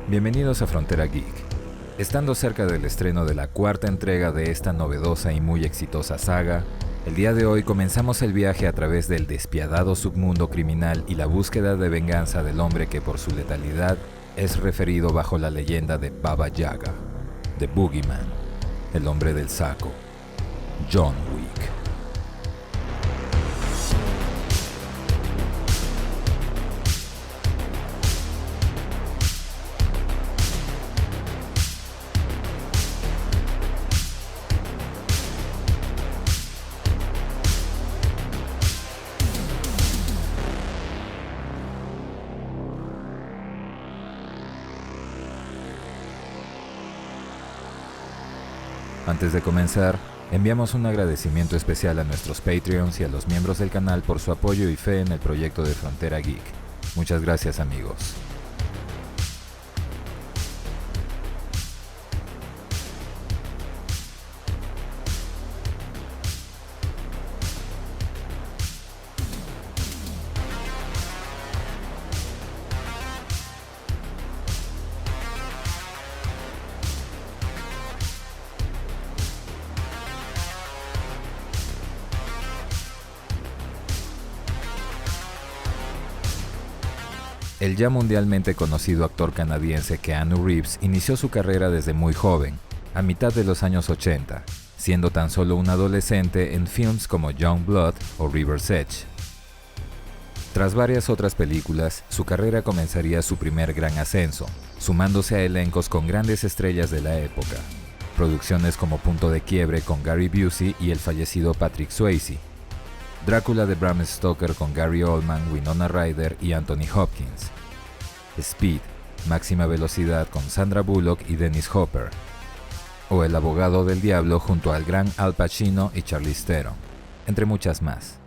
Bienvenidos a Frontera Geek. Estando cerca del estreno de la cuarta entrega de esta novedosa y muy exitosa saga, el día de hoy comenzamos el viaje a través del despiadado submundo criminal y la búsqueda de venganza del hombre que por su letalidad es referido bajo la leyenda de Baba Yaga, The Boogeyman, el hombre del saco, John Wick. Antes de comenzar, enviamos un agradecimiento especial a nuestros Patreons y a los miembros del canal por su apoyo y fe en el proyecto de Frontera Geek. Muchas gracias, amigos. El ya mundialmente conocido actor canadiense Keanu Reeves inició su carrera desde muy joven, a mitad de los años 80, siendo tan solo un adolescente en films como Youngblood o River's Edge. Tras varias otras películas, su carrera comenzaría su primer gran ascenso, sumándose a elencos con grandes estrellas de la época, producciones como Punto de Quiebre con Gary Busey y el fallecido Patrick Swayze, Drácula de Bram Stoker con Gary Oldman, Winona Ryder y Anthony Hopkins, Speed, Máxima Velocidad con Sandra Bullock y Dennis Hopper, o El abogado del diablo junto al gran Al Pacino y Charlize Theron, entre muchas más.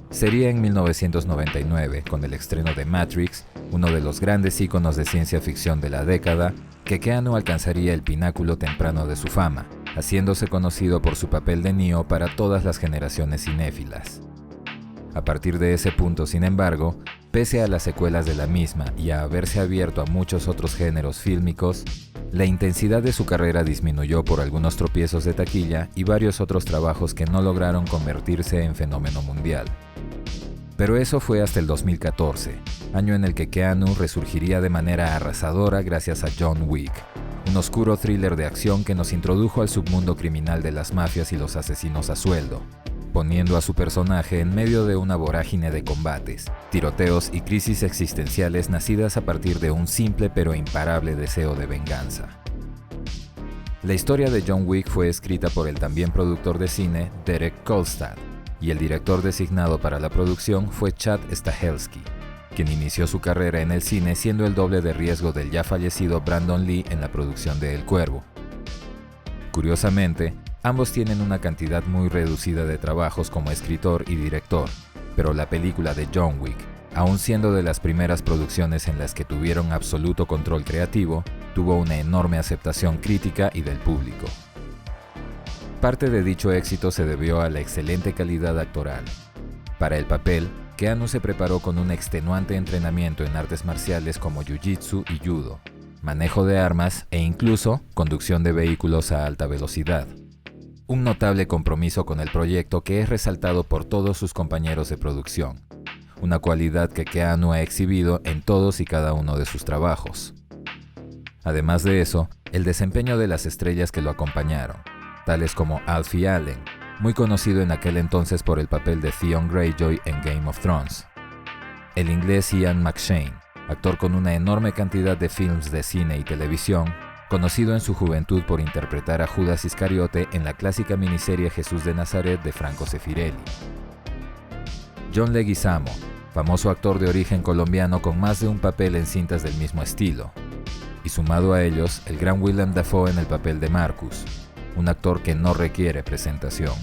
Sería en 1999, con el estreno de Matrix, uno de los grandes íconos de ciencia ficción de la década, que Keanu alcanzaría el pináculo temprano de su fama, haciéndose conocido por su papel de Neo para todas las generaciones cinéfilas. A partir de ese punto, sin embargo, pese a las secuelas de la misma y a haberse abierto a muchos otros géneros fílmicos, la intensidad de su carrera disminuyó por algunos tropiezos de taquilla y varios otros trabajos que no lograron convertirse en fenómeno mundial. Pero eso fue hasta el 2014, año en el que Keanu resurgiría de manera arrasadora gracias a John Wick, un oscuro thriller de acción que nos introdujo al submundo criminal de las mafias y los asesinos a sueldo, poniendo a su personaje en medio de una vorágine de combates, tiroteos y crisis existenciales nacidas a partir de un simple pero imparable deseo de venganza. La historia de John Wick fue escrita por el también productor de cine Derek Kolstad, y el director designado para la producción fue Chad Stahelski, quien inició su carrera en el cine siendo el doble de riesgo del ya fallecido Brandon Lee en la producción de El Cuervo. Curiosamente, ambos tienen una cantidad muy reducida de trabajos como escritor y director, pero la película de John Wick, aun siendo de las primeras producciones en las que tuvieron absoluto control creativo, tuvo una enorme aceptación crítica y del público. Parte de dicho éxito se debió a la excelente calidad actoral. Para el papel, Keanu se preparó con un extenuante entrenamiento en artes marciales como jiu-jitsu y judo, manejo de armas e incluso conducción de vehículos a alta velocidad. Un notable compromiso con el proyecto que es resaltado por todos sus compañeros de producción, una cualidad que Keanu ha exhibido en todos y cada uno de sus trabajos. Además de eso, el desempeño de las estrellas que lo acompañaron, tales como Alfie Allen, muy conocido en aquel entonces por el papel de Theon Greyjoy en Game of Thrones. El inglés Ian McShane, actor con una enorme cantidad de films de cine y televisión, conocido en su juventud por interpretar a Judas Iscariote en la clásica miniserie Jesús de Nazaret de Franco Sefirelli. John Leguizamo, famoso actor de origen colombiano con más de un papel en cintas del mismo estilo. Y sumado a ellos, el gran Willem Dafoe en el papel de Marcus, un actor que no requiere presentación.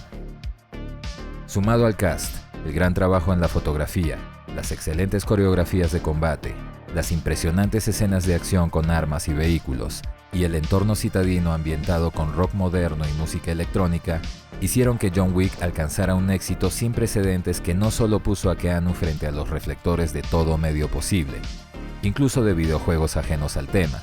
Sumado al cast, el gran trabajo en la fotografía, las excelentes coreografías de combate, las impresionantes escenas de acción con armas y vehículos, y el entorno citadino ambientado con rock moderno y música electrónica, hicieron que John Wick alcanzara un éxito sin precedentes que no solo puso a Keanu frente a los reflectores de todo medio posible, incluso de videojuegos ajenos al tema,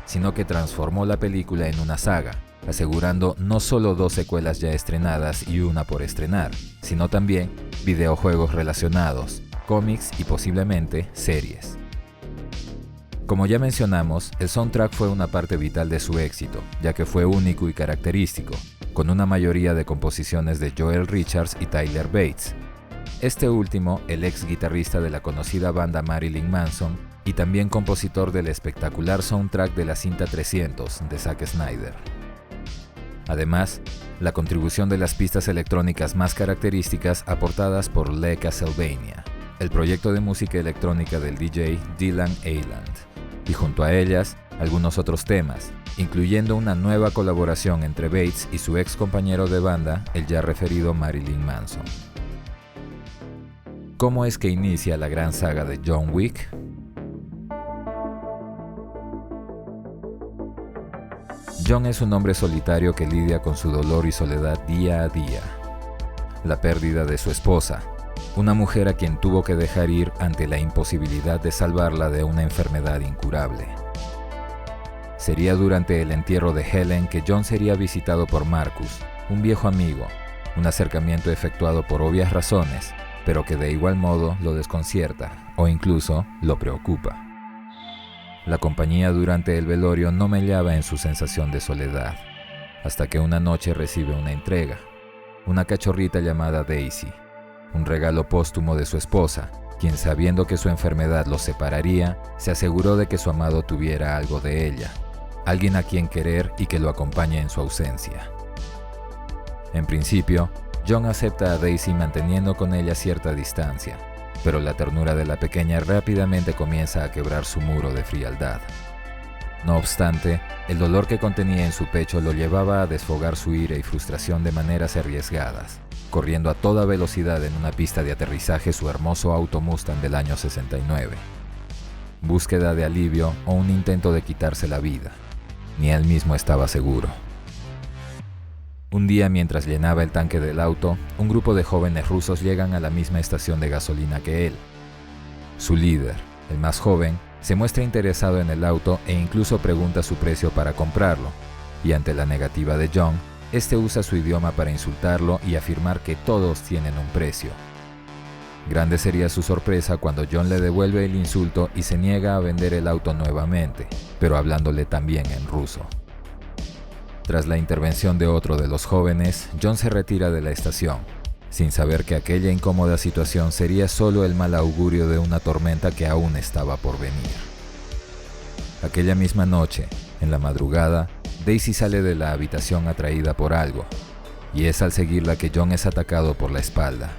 sino que transformó la película en una saga, asegurando no solo 2 secuelas ya estrenadas y una por estrenar, sino también videojuegos relacionados, cómics y posiblemente series. Como ya mencionamos, el soundtrack fue una parte vital de su éxito, ya que fue único y característico, con una mayoría de composiciones de Joel Richards y Tyler Bates. Este último, el ex guitarrista de la conocida banda Marilyn Manson y también compositor del espectacular soundtrack de la cinta 300 de Zack Snyder. Además, la contribución de las pistas electrónicas más características aportadas por Lee Castlevania, el proyecto de música electrónica del DJ Dylan Eiland, y junto a ellas, algunos otros temas, incluyendo una nueva colaboración entre Bates y su ex compañero de banda, el ya referido Marilyn Manson. ¿Cómo es que inicia la gran saga de John Wick? John es un hombre solitario que lidia con su dolor y soledad día a día. La pérdida de su esposa, una mujer a quien tuvo que dejar ir ante la imposibilidad de salvarla de una enfermedad incurable. Sería durante el entierro de Helen que John sería visitado por Marcus, un viejo amigo, un acercamiento efectuado por obvias razones, pero que de igual modo lo desconcierta o incluso lo preocupa. La compañía durante el velorio no mellaba en su sensación de soledad, hasta que una noche recibe una entrega, una cachorrita llamada Daisy, un regalo póstumo de su esposa, quien sabiendo que su enfermedad los separaría, se aseguró de que su amado tuviera algo de ella, alguien a quien querer y que lo acompañe en su ausencia. En principio, John acepta a Daisy manteniendo con ella cierta distancia, pero la ternura de la pequeña rápidamente comienza a quebrar su muro de frialdad. No obstante, el dolor que contenía en su pecho lo llevaba a desfogar su ira y frustración de maneras arriesgadas, corriendo a toda velocidad en una pista de aterrizaje su hermoso auto Mustang del año 69. Búsqueda de alivio o un intento de quitarse la vida. Ni él mismo estaba seguro. Un día, mientras llenaba el tanque del auto, un grupo de jóvenes rusos llegan a la misma estación de gasolina que él. Su líder, el más joven, se muestra interesado en el auto e incluso pregunta su precio para comprarlo, y ante la negativa de John, este usa su idioma para insultarlo y afirmar que todos tienen un precio. Grande sería su sorpresa cuando John le devuelve el insulto y se niega a vender el auto nuevamente, pero hablándole también en ruso. Tras la intervención de otro de los jóvenes, John se retira de la estación, sin saber que aquella incómoda situación sería solo el mal augurio de una tormenta que aún estaba por venir. Aquella misma noche, en la madrugada, Daisy sale de la habitación atraída por algo, y es al seguirla que John es atacado por la espalda.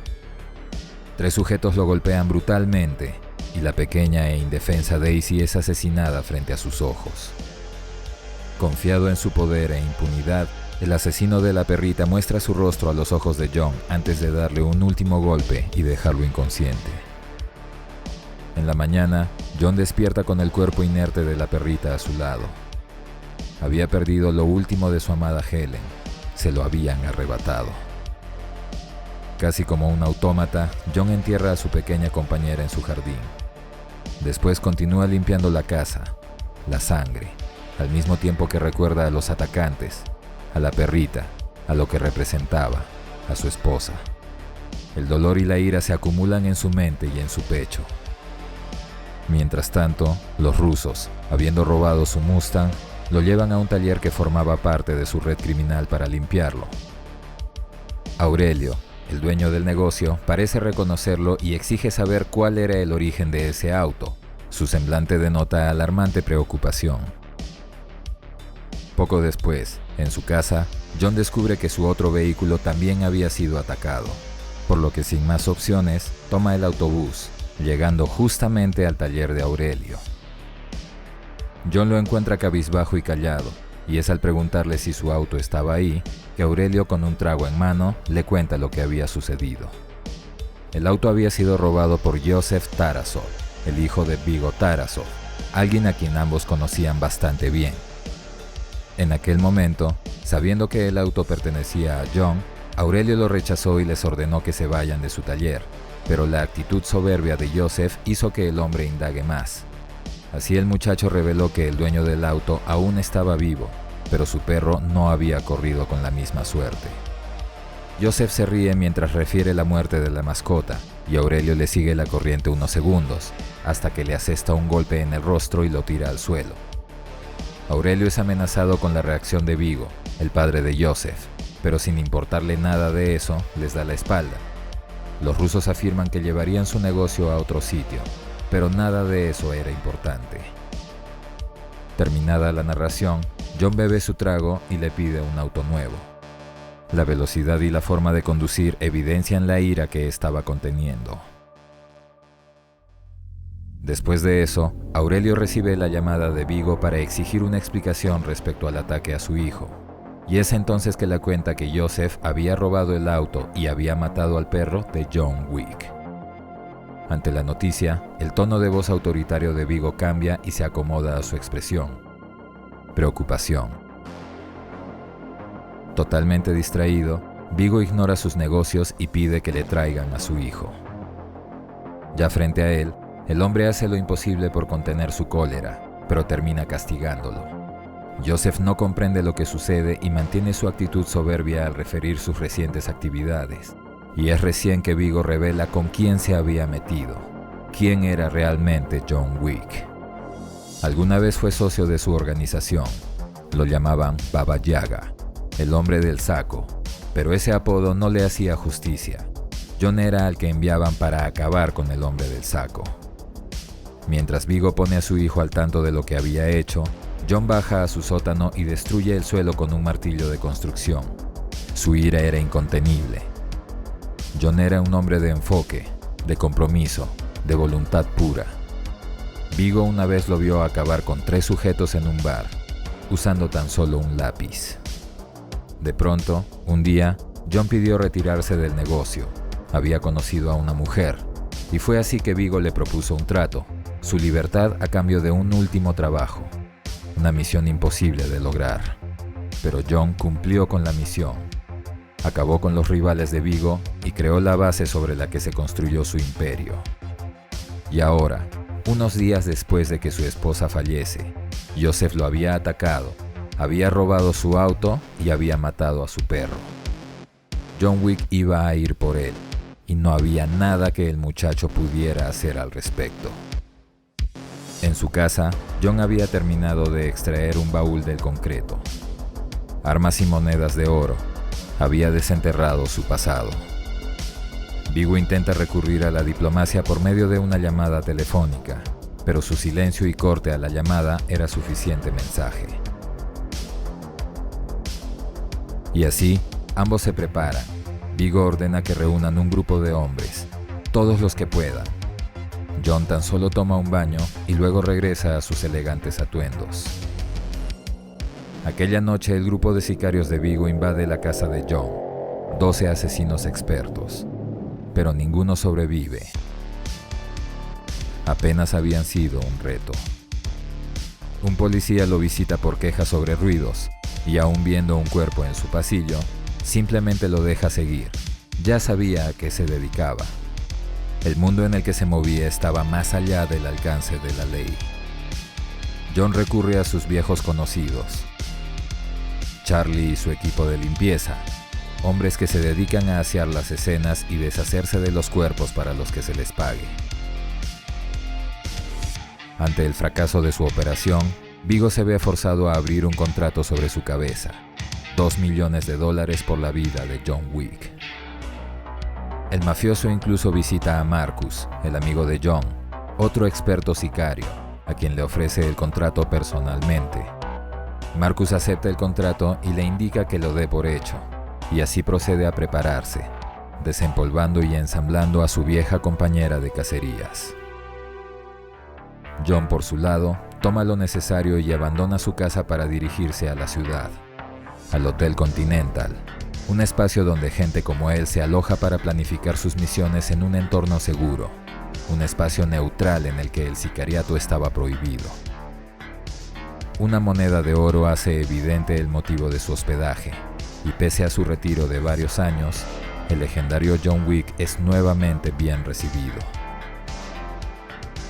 3 sujetos lo golpean brutalmente, y la pequeña e indefensa Daisy es asesinada frente a sus ojos. Confiado en su poder e impunidad, el asesino de la perrita muestra su rostro a los ojos de John antes de darle un último golpe y dejarlo inconsciente. En la mañana, John despierta con el cuerpo inerte de la perrita a su lado. Había perdido lo último de su amada Helen, se lo habían arrebatado. Casi como un autómata, John entierra a su pequeña compañera en su jardín. Después continúa limpiando la casa, la sangre, al mismo tiempo que recuerda a los atacantes, a la perrita, a lo que representaba, a su esposa. El dolor y la ira se acumulan en su mente y en su pecho. Mientras tanto, los rusos, habiendo robado su Mustang, lo llevan a un taller que formaba parte de su red criminal para limpiarlo. Aurelio, el dueño del negocio, parece reconocerlo y exige saber cuál era el origen de ese auto. Su semblante denota alarmante preocupación. Poco después, en su casa, John descubre que su otro vehículo también había sido atacado, por lo que sin más opciones, toma el autobús, llegando justamente al taller de Aurelio. John lo encuentra cabizbajo y callado, y es al preguntarle si su auto estaba ahí, que Aurelio, con un trago en mano, le cuenta lo que había sucedido. El auto había sido robado por Joseph Tarasov, el hijo de Vigo Tarasov, alguien a quien ambos conocían bastante bien. En aquel momento, sabiendo que el auto pertenecía a John, Aurelio lo rechazó y les ordenó que se vayan de su taller, pero la actitud soberbia de Joseph hizo que el hombre indague más. Así el muchacho reveló que el dueño del auto aún estaba vivo, pero su perro no había corrido con la misma suerte. Joseph se ríe mientras refiere la muerte de la mascota, y Aurelio le sigue la corriente unos segundos, hasta que le asesta un golpe en el rostro y lo tira al suelo. Aurelio es amenazado con la reacción de Vigo, el padre de Joseph, pero sin importarle nada de eso, les da la espalda. Los rusos afirman que llevarían su negocio a otro sitio, pero nada de eso era importante. Terminada la narración, John bebe su trago y le pide un auto nuevo. La velocidad y la forma de conducir evidencian la ira que estaba conteniendo. Después de eso, Aurelio recibe la llamada de Vigo para exigir una explicación respecto al ataque a su hijo. Y es entonces que le cuenta que Joseph había robado el auto y había matado al perro de John Wick. Ante la noticia, el tono de voz autoritario de Vigo cambia y se acomoda a su expresión. Preocupación. Totalmente distraído, Vigo ignora sus negocios y pide que le traigan a su hijo. Ya frente a él, el hombre hace lo imposible por contener su cólera, pero termina castigándolo. Joseph no comprende lo que sucede y mantiene su actitud soberbia al referir sus recientes actividades. Y es recién que Vigo revela con quién se había metido, quién era realmente John Wick. Alguna vez fue socio de su organización. Lo llamaban Baba Yaga, el hombre del saco, pero ese apodo no le hacía justicia. John era al que enviaban para acabar con el hombre del saco. Mientras Vigo pone a su hijo al tanto de lo que había hecho, John baja a su sótano y destruye el suelo con un martillo de construcción. Su ira era incontenible. John era un hombre de enfoque, de compromiso, de voluntad pura. Vigo una vez lo vio acabar con 3 sujetos en un bar, usando tan solo un lápiz. De pronto, un día, John pidió retirarse del negocio. Había conocido a una mujer, y fue así que Vigo le propuso un trato, su libertad a cambio de un último trabajo. Una misión imposible de lograr. Pero John cumplió con la misión. Acabó con los rivales de Vigo y creó la base sobre la que se construyó su imperio. Y ahora, unos días después de que su esposa fallece, Joseph lo había atacado, había robado su auto y había matado a su perro. John Wick iba a ir por él, y no había nada que el muchacho pudiera hacer al respecto. En su casa, John había terminado de extraer un baúl del concreto. Armas y monedas de oro. Había desenterrado su pasado. Vigo intenta recurrir a la diplomacia por medio de una llamada telefónica, pero su silencio y corte a la llamada era suficiente mensaje. Y así, ambos se preparan. Vigo ordena que reúnan un grupo de hombres, todos los que puedan. John tan solo toma un baño y luego regresa a sus elegantes atuendos. Aquella noche el grupo de sicarios de Vigo invade la casa de John, 12 asesinos expertos, pero ninguno sobrevive. Apenas habían sido un reto. Un policía lo visita por quejas sobre ruidos, y aún viendo un cuerpo en su pasillo, simplemente lo deja seguir. Ya sabía a qué se dedicaba. El mundo en el que se movía estaba más allá del alcance de la ley. John recurre a sus viejos conocidos. Charlie y su equipo de limpieza, hombres que se dedican a asear las escenas y deshacerse de los cuerpos para los que se les pague. Ante el fracaso de su operación, Vigo se ve forzado a abrir un contrato sobre su cabeza, $2 millones por la vida de John Wick. El mafioso incluso visita a Marcus, el amigo de John, otro experto sicario, a quien le ofrece el contrato personalmente. Marcus acepta el contrato y le indica que lo dé por hecho, y así procede a prepararse, desempolvando y ensamblando a su vieja compañera de cacerías. John, por su lado, toma lo necesario y abandona su casa para dirigirse a la ciudad, al Hotel Continental, un espacio donde gente como él se aloja para planificar sus misiones en un entorno seguro, un espacio neutral en el que el sicariato estaba prohibido. Una moneda de oro hace evidente el motivo de su hospedaje, y pese a su retiro de varios años, el legendario John Wick es nuevamente bien recibido.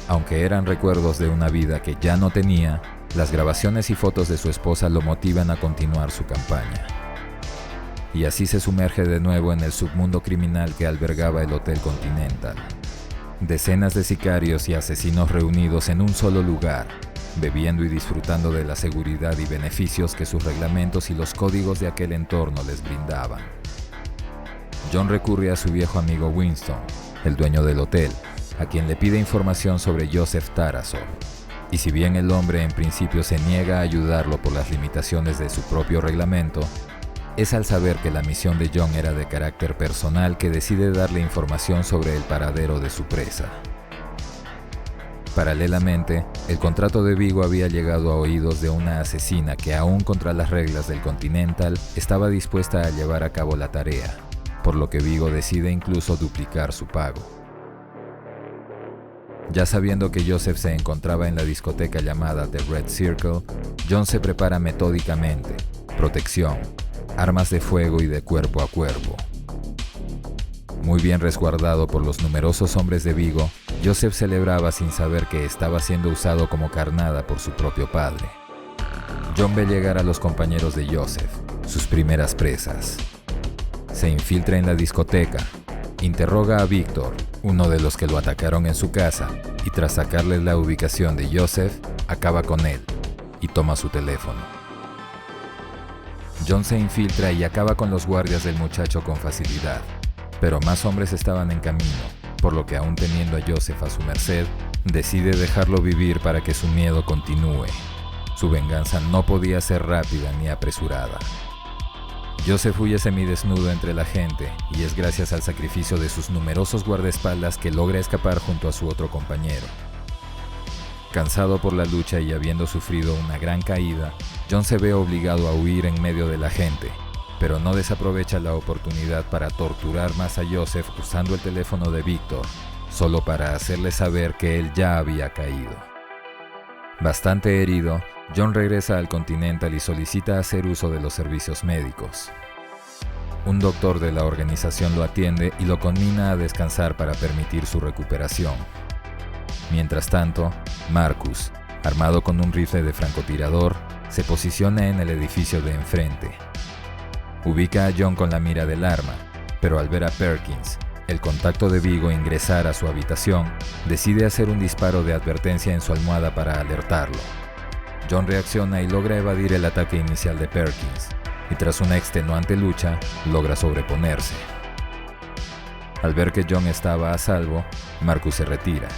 Aunque eran recuerdos de una vida que ya no tenía, las grabaciones y fotos de su esposa lo motivan a continuar su campaña. Y así se sumerge de nuevo en el submundo criminal que albergaba el Hotel Continental. Decenas de sicarios y asesinos reunidos en un solo lugar, bebiendo y disfrutando de la seguridad y beneficios que sus reglamentos y los códigos de aquel entorno les brindaban. John recurre a su viejo amigo Winston, el dueño del hotel, a quien le pide información sobre Joseph Tarasov. Y si bien el hombre en principio se niega a ayudarlo por las limitaciones de su propio reglamento, es al saber que la misión de John era de carácter personal que decide darle información sobre el paradero de su presa. Paralelamente, el contrato de Vigo había llegado a oídos de una asesina que, aún contra las reglas del Continental, estaba dispuesta a llevar a cabo la tarea, por lo que Vigo decide incluso duplicar su pago. Ya sabiendo que Joseph se encontraba en la discoteca llamada The Red Circle, John se prepara metódicamente: protección, armas de fuego y de cuerpo a cuerpo. Muy bien resguardado por los numerosos hombres de Vigo, Joseph celebraba sin saber que estaba siendo usado como carnada por su propio padre. John ve llegar a los compañeros de Joseph, sus primeras presas. Se infiltra en la discoteca, interroga a Víctor, uno de los que lo atacaron en su casa, y tras sacarle la ubicación de Joseph, acaba con él y toma su teléfono. John se infiltra y acaba con los guardias del muchacho con facilidad, pero más hombres estaban en camino, por lo que aún teniendo a Joseph a su merced, decide dejarlo vivir para que su miedo continúe. Su venganza no podía ser rápida ni apresurada. Joseph huye semidesnudo entre la gente y es gracias al sacrificio de sus numerosos guardaespaldas que logra escapar junto a su otro compañero. Cansado por la lucha y habiendo sufrido una gran caída, John se ve obligado a huir en medio de la gente, pero no desaprovecha la oportunidad para torturar más a Joseph usando el teléfono de Víctor, solo para hacerle saber que él ya había caído. Bastante herido, John regresa al Continental y solicita hacer uso de los servicios médicos. Un doctor de la organización lo atiende y lo conmina a descansar para permitir su recuperación. Mientras tanto, Marcus, armado con un rifle de francotirador, se posiciona en el edificio de enfrente. Ubica a John con la mira del arma, pero al ver a Perkins, el contacto de Vigo, ingresar a su habitación, decide hacer un disparo de advertencia en su almohada para alertarlo. John reacciona y logra evadir el ataque inicial de Perkins, y tras una extenuante lucha, logra sobreponerse. Al ver que John estaba a salvo, Marcus se retira.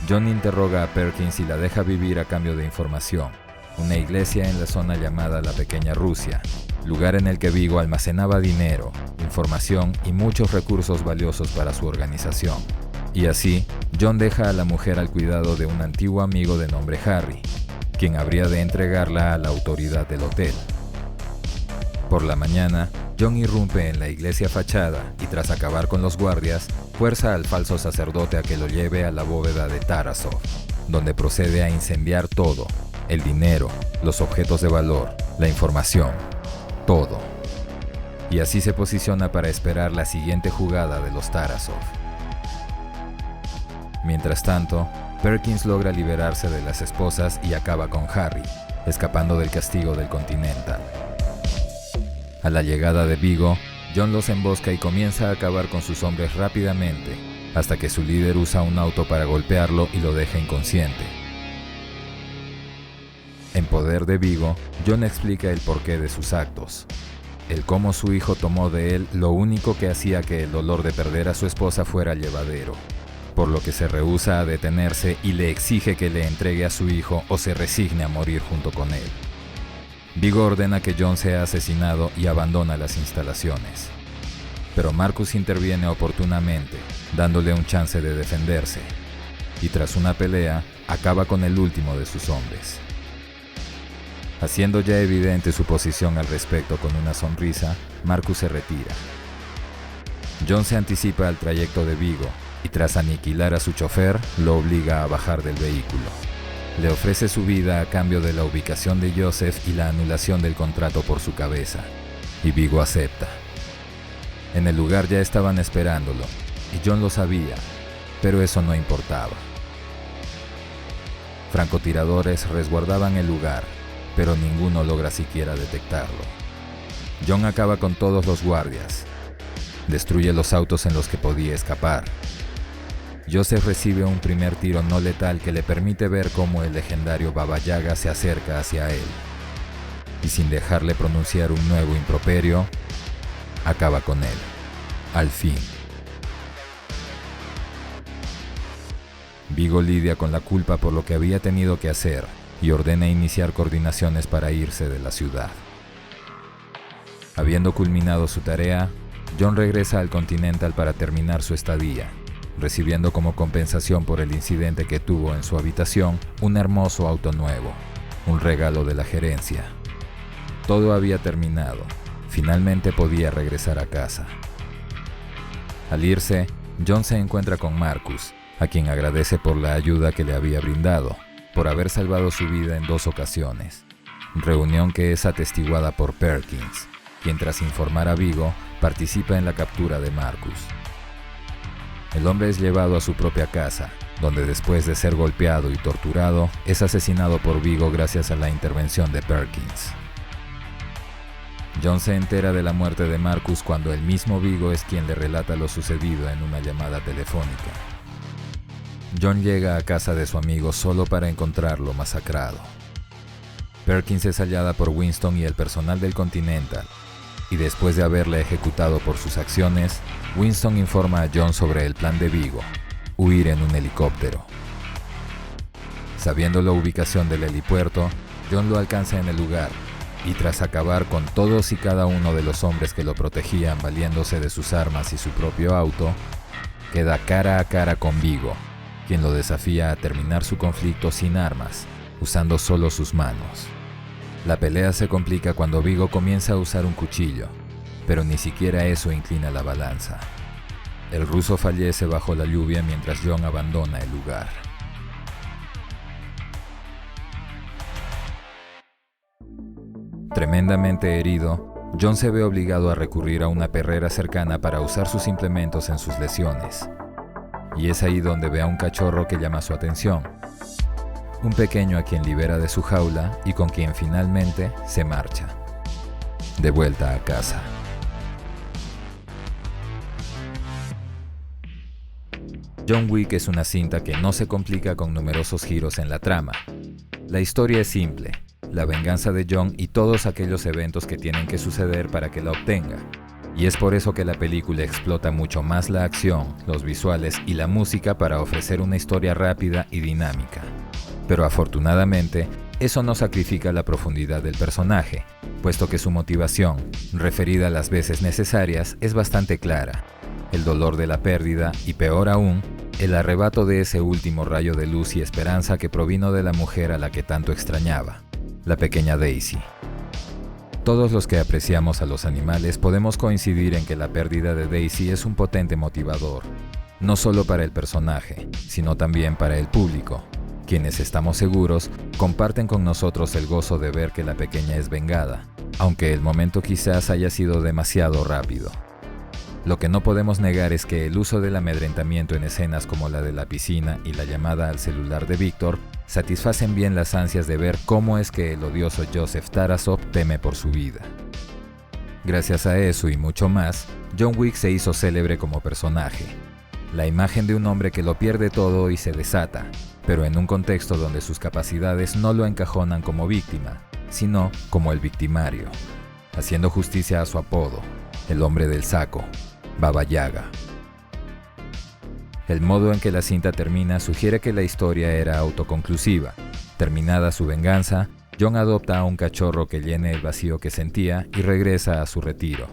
John interroga a Perkins y la deja vivir a cambio de información: una iglesia en la zona llamada la Pequeña Rusia, lugar en el que Vigo almacenaba dinero, información y muchos recursos valiosos para su organización. Y así, John deja a la mujer al cuidado de un antiguo amigo de nombre Harry, quien habría de entregarla a la autoridad del hotel. Por la mañana, John irrumpe en la iglesia fachada y tras acabar con los guardias, fuerza al falso sacerdote a que lo lleve a la bóveda de Tarasov, donde procede a incendiar todo: el dinero, los objetos de valor, la información, todo. Y así se posiciona para esperar la siguiente jugada de los Tarasov. Mientras tanto, Perkins logra liberarse de las esposas y acaba con Harry, escapando del castigo del Continental. A la llegada de Vigo, John los embosca y comienza a acabar con sus hombres rápidamente, hasta que su líder usa un auto para golpearlo y lo deja inconsciente. En poder de Vigo, John explica el porqué de sus actos: el cómo su hijo tomó de él lo único que hacía que el dolor de perder a su esposa fuera llevadero, por lo que se rehúsa a detenerse y le exige que le entregue a su hijo o se resigne a morir junto con él. Vigo ordena que John sea asesinado y abandona las instalaciones. Pero Marcus interviene oportunamente, dándole un chance de defenderse, y tras una pelea, acaba con el último de sus hombres. Haciendo ya evidente su posición al respecto con una sonrisa, Marcus se retira. John se anticipa al trayecto de Vigo y tras aniquilar a su chofer, lo obliga a bajar del vehículo. Le ofrece su vida a cambio de la ubicación de Joseph y la anulación del contrato por su cabeza, y Vigo acepta. En el lugar ya estaban esperándolo, y John lo sabía, pero eso no importaba. Francotiradores resguardaban el lugar, pero ninguno logra siquiera detectarlo. John acaba con todos los guardias. Destruye los autos en los que podía escapar. Joseph recibe un primer tiro no letal que le permite ver cómo el legendario Baba Yaga se acerca hacia él. Y sin dejarle pronunciar un nuevo improperio, acaba con él. Al fin. Vigo lidia con la culpa por lo que había tenido que hacer y ordena iniciar coordinaciones para irse de la ciudad. Habiendo culminado su tarea, John regresa al Continental para terminar su estadía, recibiendo como compensación por el incidente que tuvo en su habitación un hermoso auto nuevo, un regalo de la gerencia. Todo había terminado. Finalmente podía regresar a casa. Al irse, John se encuentra con Marcus, a quien agradece por la ayuda que le había brindado, por haber salvado su vida en 2 ocasiones. Reunión que es atestiguada por Perkins, quien tras informar a Vigo, participa en la captura de Marcus. El hombre es llevado a su propia casa, donde después de ser golpeado y torturado, es asesinado por Vigo gracias a la intervención de Perkins. John se entera de la muerte de Marcus cuando el mismo Vigo es quien le relata lo sucedido en una llamada telefónica. John llega a casa de su amigo solo para encontrarlo masacrado. Perkins es hallada por Winston y el personal del Continental, y después de haberle ejecutado por sus acciones, Winston informa a John sobre el plan de Vigo, huir en un helicóptero. Sabiendo la ubicación del helipuerto, John lo alcanza en el lugar, y tras acabar con todos y cada uno de los hombres que lo protegían valiéndose de sus armas y su propio auto, queda cara a cara con Vigo, quien lo desafía a terminar su conflicto sin armas, usando solo sus manos. La pelea se complica cuando Vigo comienza a usar un cuchillo, pero ni siquiera eso inclina la balanza. El ruso fallece bajo la lluvia mientras John abandona el lugar. Tremendamente herido, John se ve obligado a recurrir a una perrera cercana para usar sus implementos en sus lesiones. Y es ahí donde ve a un cachorro que llama su atención. Un pequeño a quien libera de su jaula y con quien finalmente se marcha. De vuelta a casa. John Wick es una cinta que no se complica con numerosos giros en la trama. La historia es simple, la venganza de John y todos aquellos eventos que tienen que suceder para que la obtenga. Y es por eso que la película explota mucho más la acción, los visuales y la música para ofrecer una historia rápida y dinámica. Pero afortunadamente, eso no sacrifica la profundidad del personaje, puesto que su motivación, referida las veces necesarias, es bastante clara. El dolor de la pérdida y, peor aún, el arrebato de ese último rayo de luz y esperanza que provino de la mujer a la que tanto extrañaba, la pequeña Daisy. Todos los que apreciamos a los animales podemos coincidir en que la pérdida de Daisy es un potente motivador, no solo para el personaje, sino también para el público, quienes estamos seguros comparten con nosotros el gozo de ver que la pequeña es vengada, aunque el momento quizás haya sido demasiado rápido. Lo que no podemos negar es que el uso del amedrentamiento en escenas como la de la piscina y la llamada al celular de Víctor satisfacen bien las ansias de ver cómo es que el odioso Joseph Tarasov teme por su vida. Gracias a eso y mucho más, John Wick se hizo célebre como personaje. La imagen de un hombre que lo pierde todo y se desata, pero en un contexto donde sus capacidades no lo encajonan como víctima, sino como el victimario, haciendo justicia a su apodo, el hombre del saco, Baba Yaga. El modo en que la cinta termina sugiere que la historia era autoconclusiva. Terminada su venganza, John adopta a un cachorro que llene el vacío que sentía y regresa a su retiro.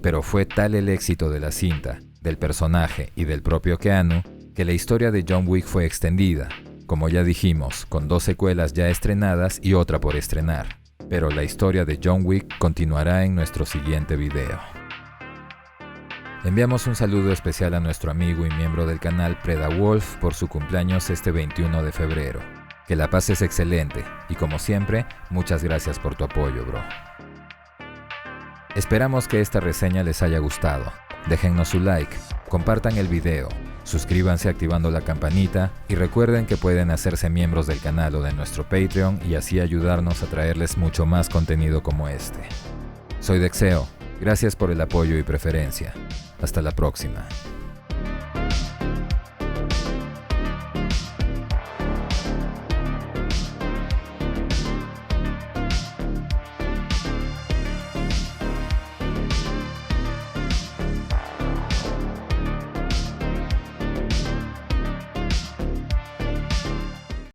Pero fue tal el éxito de la cinta, del personaje y del propio Keanu, que la historia de John Wick fue extendida, como ya dijimos, con 2 secuelas ya estrenadas y otra por estrenar. Pero la historia de John Wick continuará en nuestro siguiente video. Enviamos un saludo especial a nuestro amigo y miembro del canal Preda Wolf por su cumpleaños este 21 de febrero. Que la pases excelente y como siempre, muchas gracias por tu apoyo, bro. Esperamos que esta reseña les haya gustado. Déjennos su like, compartan el video Suscríbanse activando la campanita y recuerden que pueden hacerse miembros del canal o de nuestro Patreon y así ayudarnos a traerles mucho más contenido como este. Soy Dexeo, gracias por el apoyo y preferencia. Hasta la próxima.